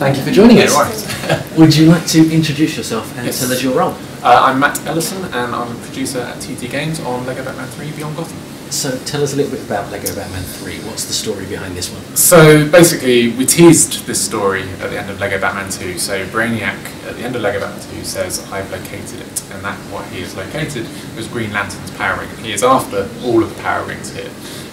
Thank you for joining us. Right. Would you like to introduce yourself and tell us your role? I'm Matt Ellison and I'm a producer at TT Games on LEGO Batman 3 Beyond Gotham. So tell us a little bit about LEGO Batman 3. What's the story behind this one? So basically we teased this story at the end of LEGO Batman 2. So Brainiac at the end of LEGO Batman 2 says, "I've located it," and that what he has located was Green Lantern's power ring. He is after all of the power rings here.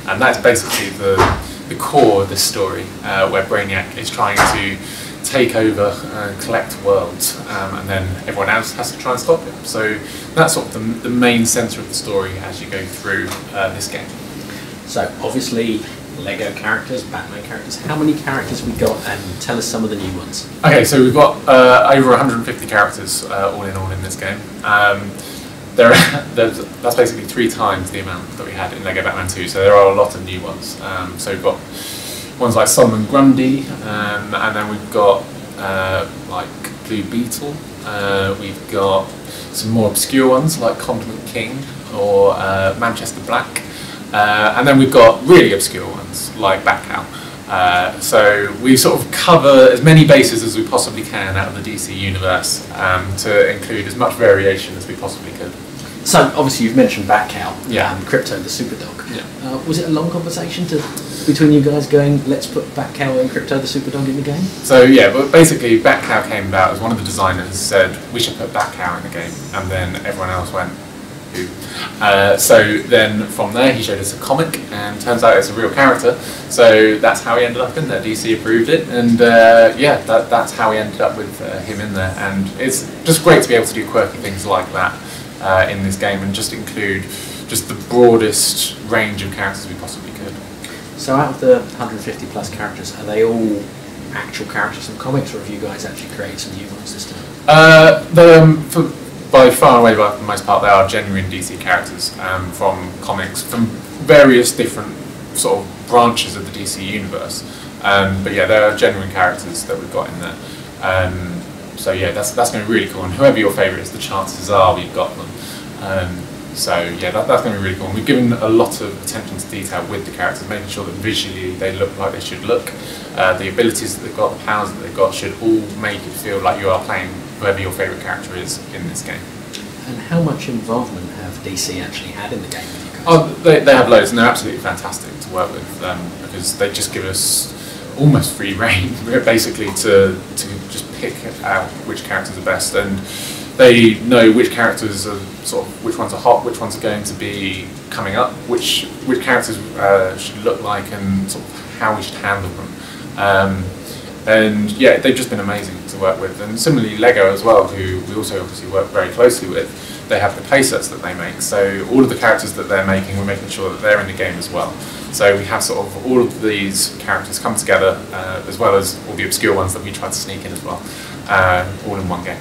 And that's basically the core of this story, where Brainiac is trying to take over and collect worlds, and then everyone else has to try and stop him. So that's sort of the main centre of the story as you go through this game. So obviously LEGO characters, Batman characters. How many characters have we got, and tell us some of the new ones? Okay, so we've got over 150 characters all in this game. That's basically 3 times the amount that we had in LEGO Batman 2, so there are a lot of new ones. So we've got ones like Solomon Grundy, and then we've got like Blue Beetle. We've got some more obscure ones like Condiment King or Manchester Black, and then we've got really obscure ones like Batcow. So we sort of cover as many bases as we possibly can out of the DC universe to include as much variation as we possibly could. So obviously you've mentioned Batcow, yeah. Crypto the Superdog. Yeah. Was it a long conversation between you guys going, let's put Batcow and Crypto the Superdog in the game? So yeah, but basically Batcow came about as one of the designers said we should put Batcow in the game, and then everyone else went, who? So then from there he showed us a comic, and turns out it's a real character, so that's how he ended up in there. DC approved it, and yeah, that's how we ended up with him in there, and it's just great to be able to do quirky things like that in this game and just include just the broadest range of characters we possibly could. So out of the 150 plus characters, are they all actual characters from comics, or have you guys actually created some new ones this time? By far away, by the most part, they are genuine DC characters from comics, from various different sort of branches of the DC universe. But yeah, there are genuine characters that we've got in there. So yeah, that's going to be really cool, and whoever your favourite is, the chances are we've got them. So yeah, that's going to be really cool. And we've given a lot of attention to detail with the characters, making sure that visually they look like they should look. The abilities that they've got, the powers that they've got, should all make it feel like you are playing whoever your favourite character is in this game. And how much involvement have DC actually had in the game with you guys? Oh, they have loads, and they're absolutely fantastic to work with, because they just give us almost free reign, basically, to just pick out which characters are best, and they know which characters are which ones are hot, which ones are going to be coming up, which characters should look like, and sort of how we should handle them. And yeah, they've just been amazing to work with. And similarly, LEGO as well, who we also obviously work very closely with, they have the playsets that they make. So all of the characters that they're making, we're making sure that they're in the game as well. So we have sort of all of these characters come together, as well as all the obscure ones that we try to sneak in as well, all in one game.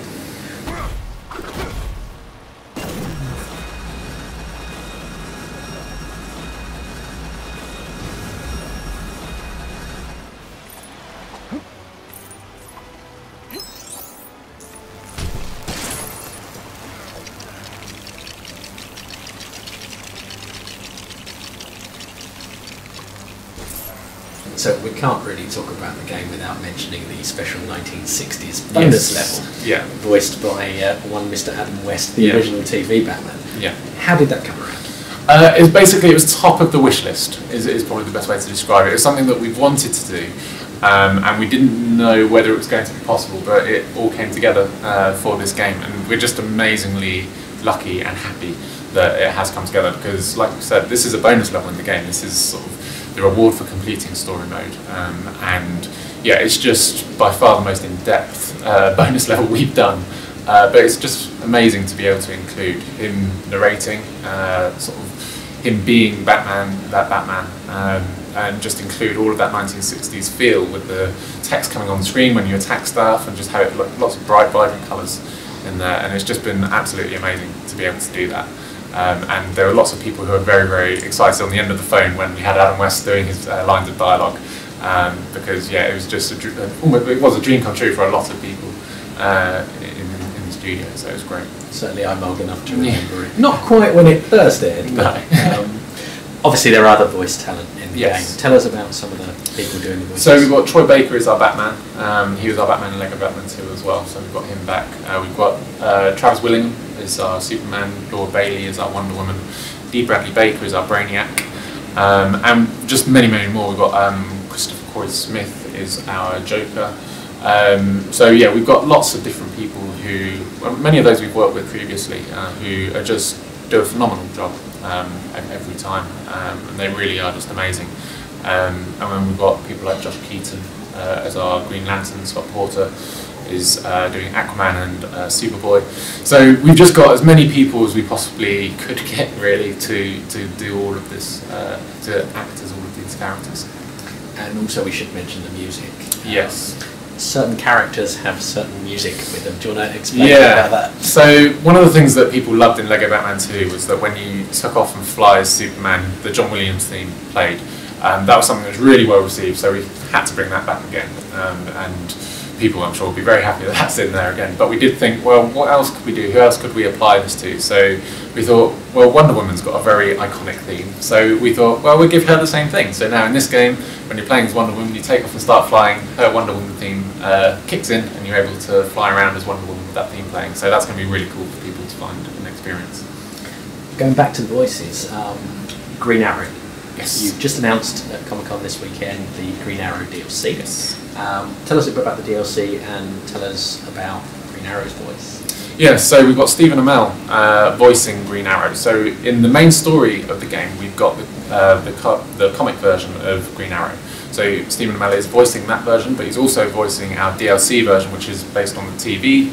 So we can't really talk about the game without mentioning the special 1960s bonus level, yeah, voiced by one Mr. Adam West, the original TV Batman. Yeah. How did that come around? It was top of the wish list, is probably the best way to describe it. It was something that we wanted to do, and we didn't know whether it was going to be possible, but it all came together for this game, and we're just amazingly lucky and happy that it has come together, because like we said, this is a bonus level in the game. This is sort of the reward for completing story mode, and yeah, it's just by far the most in-depth bonus level we've done, but it's just amazing to be able to include him narrating, sort of him being Batman, and just include all of that 1960s feel with the text coming on the screen when you attack stuff, and just have it lots of bright, vibrant colours in there, and it's just been absolutely amazing to be able to do that. And there were lots of people who were very, very excited on the end of the phone when we had Adam West doing his lines of dialogue, because yeah, it was just it was a dream come true for a lot of people in the studio, so it was great. Certainly I'm old enough to remember it. Not quite when it first aired, but no. obviously there are other voice talent in the yes. game. Tell us about some of the people doing the voices? So we've got Troy Baker is our Batman. He was our Batman in Lego Batman 2 as well, so we've got him back. We've got Travis Willingham is our Superman, Laura Bailey is our Wonder Woman, D. Bradley Baker is our Brainiac, and just many more. We've got Christopher Corey Smith is our Joker. So yeah, we've got lots of different people who, many of those we've worked with previously, who are just do a phenomenal job every time, and they really are just amazing. And then we've got people like Josh Keaton as our Green Lantern, Scott Porter is doing Aquaman and Superboy. So we've just got as many people as we possibly could get, really, to do all of this, to act as all of these characters. And also we should mention the music. Yes. Certain characters have certain music with them. Do you want to explain about that? So one of the things that people loved in Lego Batman 2 was that when you took off and fly as Superman, the John Williams theme played. That was something that was really well received, so we had to bring that back again. And people, I'm sure, will be very happy that that's in there again. But we did think, well, what else could we do? Who else could we apply this to? So we thought, well, Wonder Woman's got a very iconic theme. So we thought, well, we'll give her the same thing. So now in this game, when you're playing as Wonder Woman, you take off and start flying, her Wonder Woman theme kicks in, and you're able to fly around as Wonder Woman with that theme playing. So that's going to be really cool for people to find and experience. Going back to the voices, Green Arrow. Yes. You've just announced at Comic-Con this weekend the Green Arrow DLC. Yes. Tell us a bit about the DLC and tell us about Green Arrow's voice. Yeah, so we've got Stephen Amell voicing Green Arrow. So in the main story of the game, we've got the comic version of Green Arrow. So Stephen Amell is voicing that version, but he's also voicing our DLC version, which is based on the TV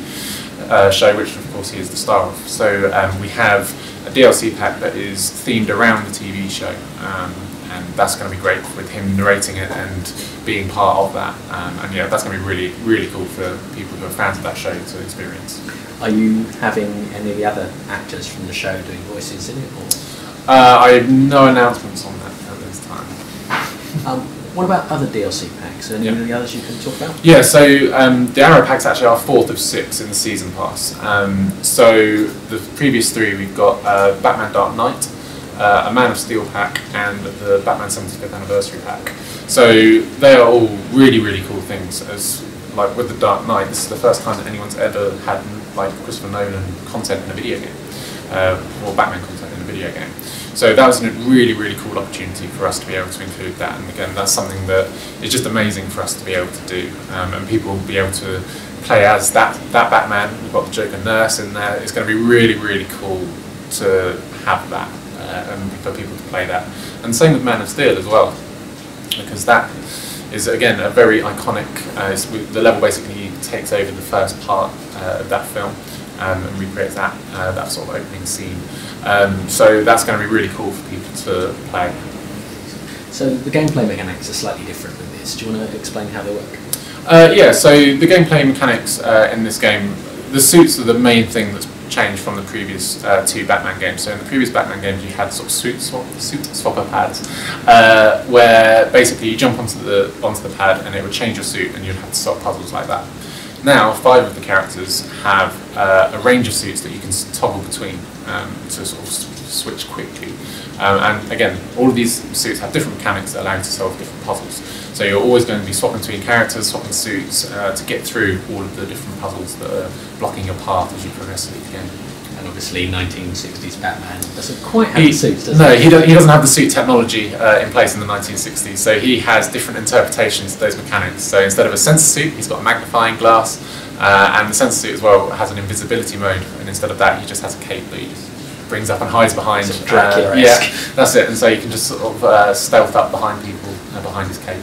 show, which of course he is the star of. So we have a DLC pack that is themed around the TV show, and that's going to be great with him narrating it and being part of that. And yeah, that's going to be really cool for people who are fans of that show to experience. Are you having any of the other actors from the show doing voices in it? Or? I have no announcements on that at this time. What about other DLC packs? Any of the others you can talk about? Yeah, so the Arrow pack's actually our 4th of 6 in the season pass. So the previous 3, we've got Batman Dark Knight, a Man of Steel pack, and the Batman 75th Anniversary pack. So they are all really cool things. As like with the Dark Knight, this is the first time that anyone's ever had like Christopher Nolan content in a video game, or Batman content in a video game. So that was a really cool opportunity for us to be able to include that, and again, that's something that is just amazing for us to be able to do, and people will be able to play as that Batman. We've got the Joker Nurse in there. It's going to be really cool to have that, and for people to play that. And same with Man of Steel as well, because that is again a very iconic. The level basically takes over the first part of that film. And recreates that sort of opening scene. So that's going to be really cool for people to play. So the gameplay mechanics are slightly different than this. Do you want to explain how they work? Yeah, so the gameplay mechanics in this game, the suits are the main thing that's changed from the previous 2 Batman games. So in the previous Batman games you had sort of suit swapper pads, where basically you jump onto the pad and it would change your suit and you'd have to solve puzzles like that. Now, 5 of the characters have a range of suits that you can toggle between to sort of switch quickly. And again, all of these suits have different mechanics that allow you to solve different puzzles. So you're always going to be swapping between characters, swapping suits to get through all of the different puzzles that are blocking your path as you progress through the game. And obviously 1960s Batman doesn't quite have the suits, does he? No, he doesn't have the suit technology in place in the 1960s, so he has different interpretations of those mechanics. So instead of a sensor suit, he's got a magnifying glass, and the sensor suit as well has an invisibility mode, and instead of that he just has a cape that he just brings up and hides behind. Sort of Dracula-esque. Yeah, that's it, and so you can just sort of stealth up behind people, behind his cape.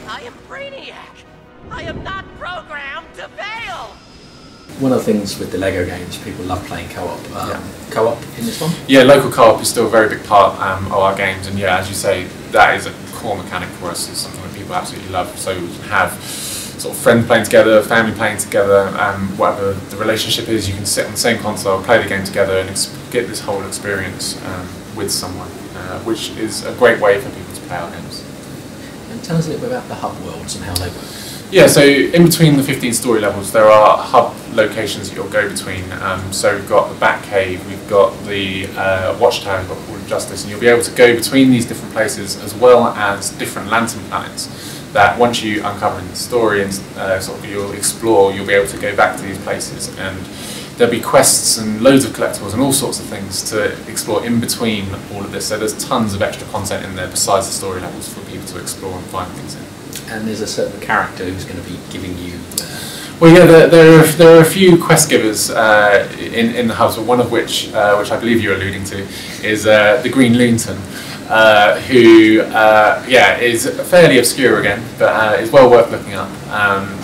I am Brainiac! I am not programmed to fail! One of the things with the Lego games, people love playing co-op. Co-op in this one? Yeah, local co-op is still a very big part of our games, and yeah, as you say, that is a core mechanic for us. It's something that people absolutely love. So we can have sort of friends playing together, family playing together, whatever the relationship is, you can sit on the same console, play the game together, and get this whole experience with someone, which is a great way for people to play our games. And tell us a little bit about the hub worlds and how they work. Yeah, so in between the 15 story levels, there are hub locations that you'll go between. So we've got the Batcave, we've got the Watchtower, we've got Hall of Justice, and you'll be able to go between these different places as well as different lantern planets that once you uncover in the story and sort of you'll explore, you'll be able to go back to these places, and there'll be quests and loads of collectibles and all sorts of things to explore in between all of this. So there's tons of extra content in there besides the story levels for people to explore and find things in. And there's a certain character who's going to be giving you... Well, yeah, there are a few quest givers in the hubs, but one of which I believe you're alluding to, is the Green Loonton, who is fairly obscure again, but is well worth looking up.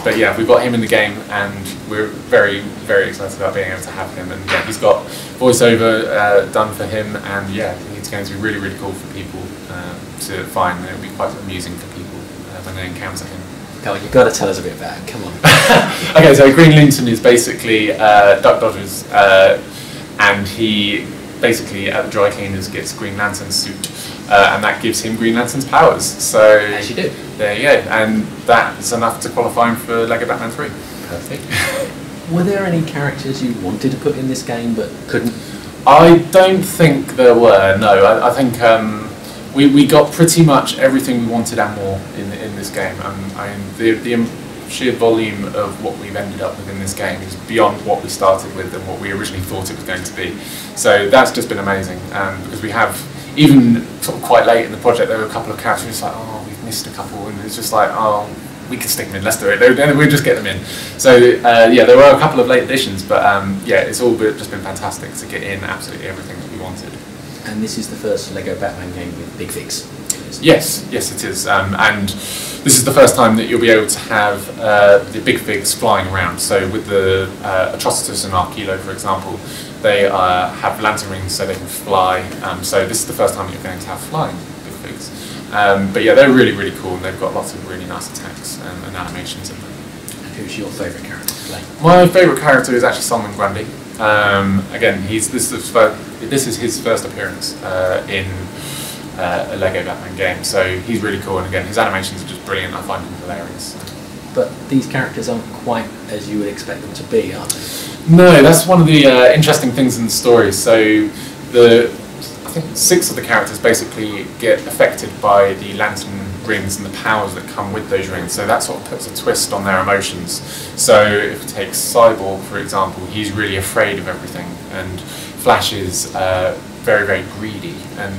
But yeah, we've got him in the game, and we're very, very excited about being able to have him. And yeah, he's got voiceover done for him, and yeah, it's going to be really, really cool for people to find. And it'll be quite amusing for people when they encounter him. Oh, you've got to tell us a bit about him, come on. Okay, so Green Loonton is basically Duck Dodgers, and he basically at the dry cleaners gets Green Lantern's suit, and that gives him Green Lantern's powers. So as you do. There you go, and that's enough to qualify him for LEGO Batman 3. Perfect. Were there any characters you wanted to put in this game but couldn't? I don't think there were, no. I think we got pretty much everything we wanted and more in this game. The sheer volume of what we've ended up with in this game is beyond what we started with and what we originally thought it was going to be. So that's just been amazing, because we have, even sort of quite late in the project, there were a couple of characters just like, oh, we've missed a couple, and it's just like, oh, we can stick them in, let's do it, we'll just get them in. So yeah, there were a couple of late additions, but yeah, it's all just been fantastic to get in absolutely everything that we wanted. And this is the first LEGO Batman game with Big Figs. Yes, it is, and this is the first time that you'll be able to have the Big Figs flying around. So with the Atrocitus and Archilo, for example, they have lantern rings so they can fly. So this is the first time that you're going to have flying Big Figs. But yeah, they're really, really cool, and they've got lots of really nice attacks and animations in them. And who's your favourite character to play? My favourite character is actually Solomon Grundy. Again, this is his first appearance in a LEGO Batman game, so he's really cool, and again, his animations are just brilliant. I find him hilarious. But these characters aren't quite as you would expect them to be, are they? No, that's one of the interesting things in the story. So I think 6 of the characters basically get affected by the lantern rings and the powers that come with those rings, so that sort of puts a twist on their emotions. So if you take Cyborg, for example, he's really afraid of everything, and Flash is very, very greedy, and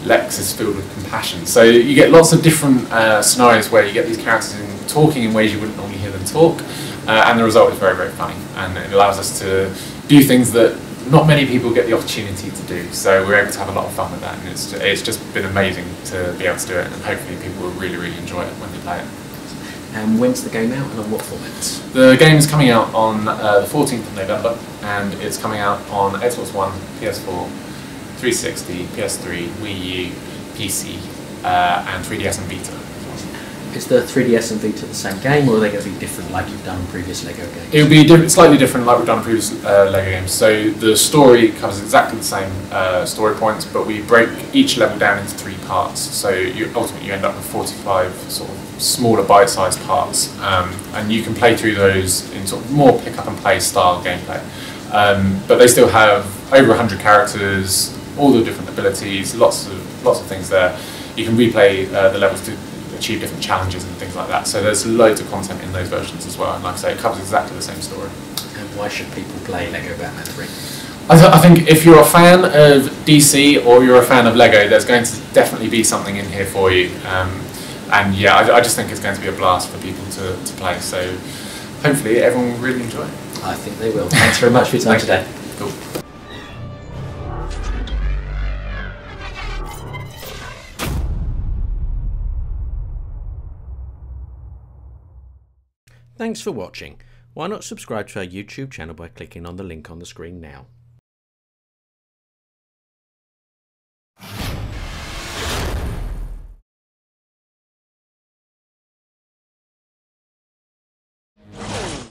Lex is filled with compassion. So you get lots of different scenarios where you get these characters talking in ways you wouldn't normally hear them talk, and the result is very, very funny, and it allows us to do things that not many people get the opportunity to do, so we're able to have a lot of fun with that, and it's just been amazing to be able to do it, and hopefully people will really, really enjoy it when they play it. And when's the game out, and on what formats? The game is coming out on the 14th of November, and it's coming out on Xbox One, PS4, 360, PS3, Wii U, PC, and 3DS and Vita. Is the 3DS and Vita the same game, or are they going to be different like you've done in previous LEGO games? It will be slightly different like we've done in previous LEGO games. So the story covers exactly the same story points, but we break each level down into 3 parts. So ultimately you end up with 45 sort of smaller bite-sized parts, and you can play through those in sort of more pick-up-and-play style gameplay. But they still have over 100 characters, all the different abilities, lots of things there. You can replay the levels to achieve different challenges and things like that. So there's loads of content in those versions as well. And like I say, it covers exactly the same story. And why should people play LEGO Batman 3? I think if you're a fan of DC or you're a fan of LEGO, there's going to definitely be something in here for you. And yeah, I just think it's going to be a blast for people to play. So hopefully everyone will really enjoy it. I think they will. Thanks very much for your time today. Cool. Thanks for watching. Why not subscribe to our YouTube channel by clicking on the link on the screen now.